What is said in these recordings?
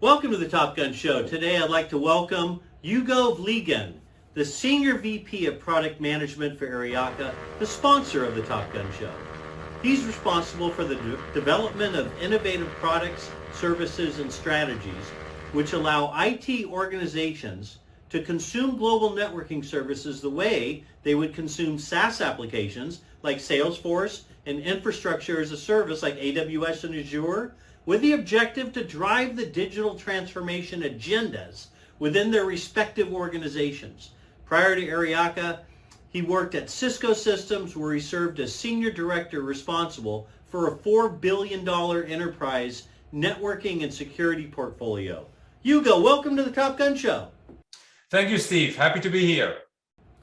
Welcome to the Top Gun Show. Today I'd like to welcome Hugo Vliegen, the Senior VP of Product Management for Aryaka, the sponsor of the Top Gun Show. He's responsible for the development of innovative products, services, and strategies which allow IT organizations to consume global networking services the way they would consume SaaS applications like Salesforce and infrastructure as a service like AWS and Azure, with the objective to drive the digital transformation agendas within their respective organizations. Prior to Aryaka, he worked at Cisco Systems, where he served as Senior Director responsible for a $4 billion enterprise networking and security portfolio. Hugo, welcome to the Top Gun Show. Thank you, Steve. Happy to be here.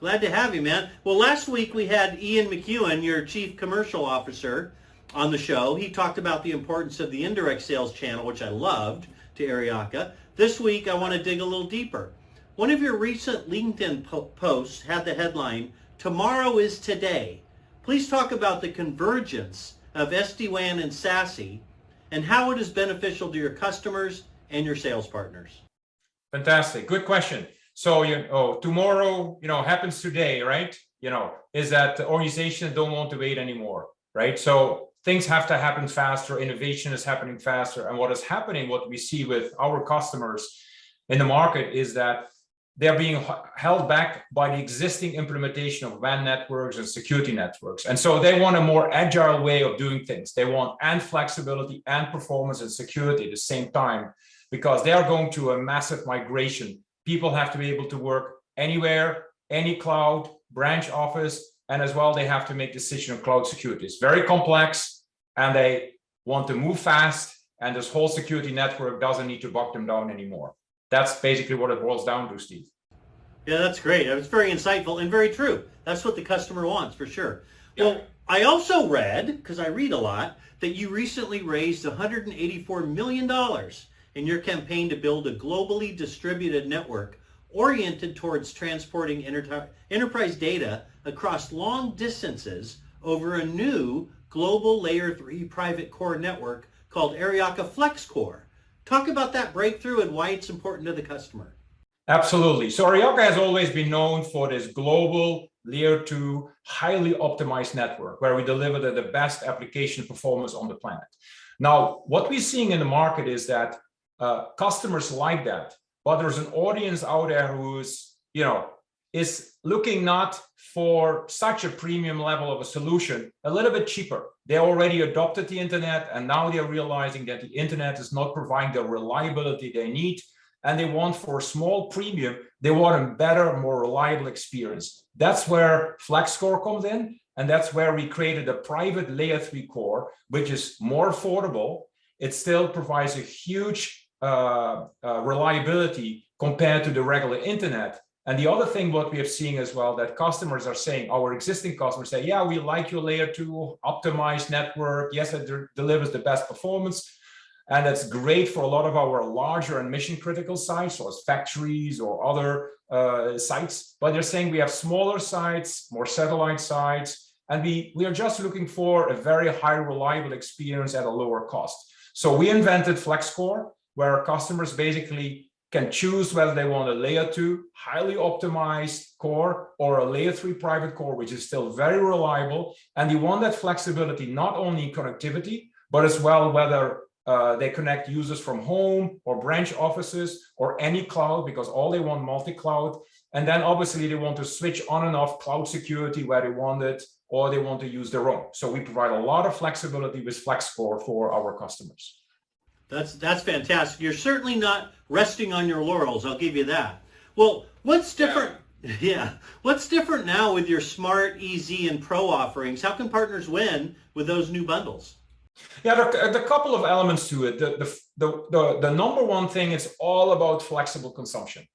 Glad to have you, man. Well, last week we had Ian McEwen, your Chief Commercial Officer, on the show. He talked about the importance of the indirect sales channel, which I loved, to Aryaka. This week, I want to dig a little deeper. One of your recent LinkedIn posts had the headline, "Tomorrow is Today." Please talk about the convergence of SDWAN and SASE and how it is beneficial to your customers and your sales partners. Fantastic. Good question. So, tomorrow, happens today, right? Is that the organizations don't want to wait anymore, right? So things have to happen faster. Innovation is happening faster. And what is happening, what we see with our customers in the market is that they're being held back by the existing implementation of WAN networks and security networks. And so they want a more agile way of doing things. They want and flexibility and performance and security at the same time, because they are going to a massive migration. People have to be able to work anywhere, any cloud, branch office, and as well, they have to make decisions on cloud security. It's very complex, and they want to move fast, and this whole security network doesn't need to bog them down anymore. That's basically what it boils down to, Steve. Yeah, that's great. It's very insightful and very true. That's what the customer wants, for sure. Yeah. Well, I also read, because I read a lot, that you recently raised $184 million in your campaign to build a globally distributed network oriented towards transporting enterprise data across long distances over a new global layer 3 private core network called Aryaka Flexcore. Talk about that breakthrough and why it's important to the customer. Absolutely. So Aryaka has always been known for this global layer 2 highly optimized network where we deliver the best application performance on the planet. Now, what we're seeing in the market is that customers like that, but there's an audience out there who's, is looking not for such a premium level of a solution, a little bit cheaper. They already adopted the internet, and now they're realizing that the internet is not providing the reliability they need, and they want, for a small premium, they want a better, more reliable experience. That's where Flexcore comes in, and that's where we created a private layer 3 core, which is more affordable. It still provides a huge reliability compared to the regular internet. And the other thing, what we have seen as well, that customers are saying, our existing customers say, yeah, we like your layer 2 optimized network. Yes, it delivers the best performance. And that's great for a lot of our larger and mission critical sites, so as factories or other sites. But they're saying we have smaller sites, more satellite sites, and we are just looking for a very high reliable experience at a lower cost. So we invented Flexcore, where customers basically can choose whether they want a layer 2 highly optimized core or a layer 3 private core, which is still very reliable. And you want that flexibility not only in connectivity, but as well whether they connect users from home or branch offices or any cloud, because all they want multi-cloud. And then obviously they want to switch on and off cloud security where they want it, or they want to use their own. So we provide a lot of flexibility with Flexcore for our customers. That's fantastic. You're certainly not resting on your laurels, I'll give you that. Well, what's different? Yeah. What's different now with your Smart, Easy, and Pro offerings? How can partners win with those new bundles? Yeah, there are a couple of elements to it. The number one thing is all about flexible consumption,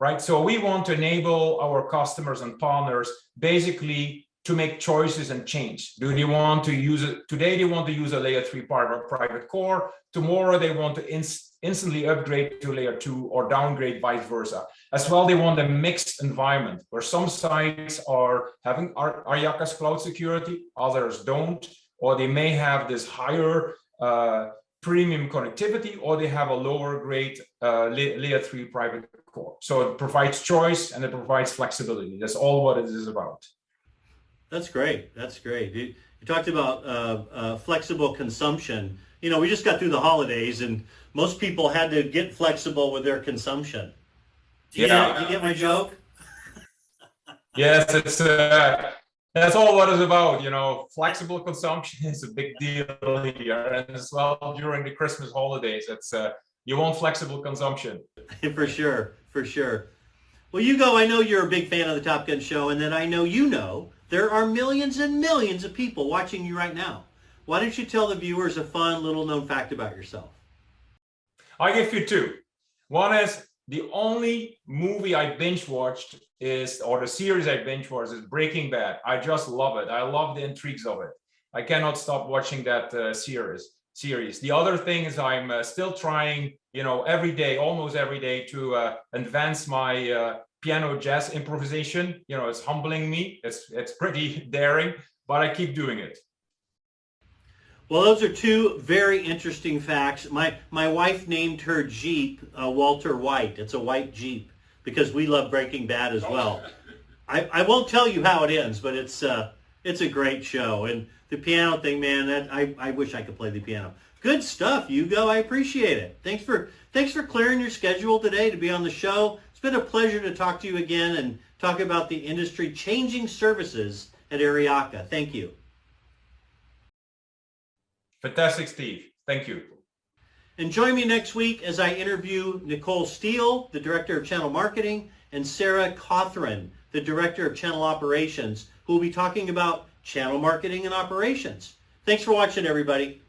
right? So we want to enable our customers and partners basically to make choices and change. Do they want to use it? Today, they want to use a layer 3 private core. Tomorrow, they want to instantly upgrade to layer 2 or downgrade vice versa. As well, they want a mixed environment where some sites are having Aryaka's cloud security, others don't, or they may have this higher premium connectivity, or they have a lower grade layer 3 private core. So it provides choice and it provides flexibility. That's all what it is about. That's great. That's great. You talked about flexible consumption. You know, we just got through the holidays, and most people had to get flexible with their consumption. Do you get my joke? Yes, it's that's all what it's about. You know, flexible consumption is a big deal here, and as well during the Christmas holidays. It's you want flexible consumption. For sure, for sure. Well, Hugo, I know you're a big fan of the Top Gun show, and then I know you know there are millions and millions of people watching you right now. Why don't you tell the viewers a fun little known fact about yourself? I'll give you two. One is the only movie I binge watched or the series I binge watched is Breaking Bad. I just love it. I love the intrigues of it. I cannot stop watching that series. The other thing is I'm still trying, you know, every day, almost every day, to advance my piano jazz improvisation. You know, it's humbling me. It's pretty daring, but I keep doing it. Well, those are two very interesting facts. My wife named her Jeep Walter White. It's a white Jeep because we love Breaking Bad as well. I won't tell you how it ends, but it's a great show. And the piano thing, man, I wish I could play the piano. Good stuff, Hugo. I appreciate it. Thanks for clearing your schedule today to be on the show. It's been a pleasure to talk to you again and talk about the industry changing services at Aryaka. Thank you. Fantastic, Steve. Thank you. And join me next week as I interview Nicole Steele, the Director of Channel Marketing, and Sarah Cawthron, the Director of Channel Operations, who will be talking about channel marketing and operations. Thanks for watching, everybody.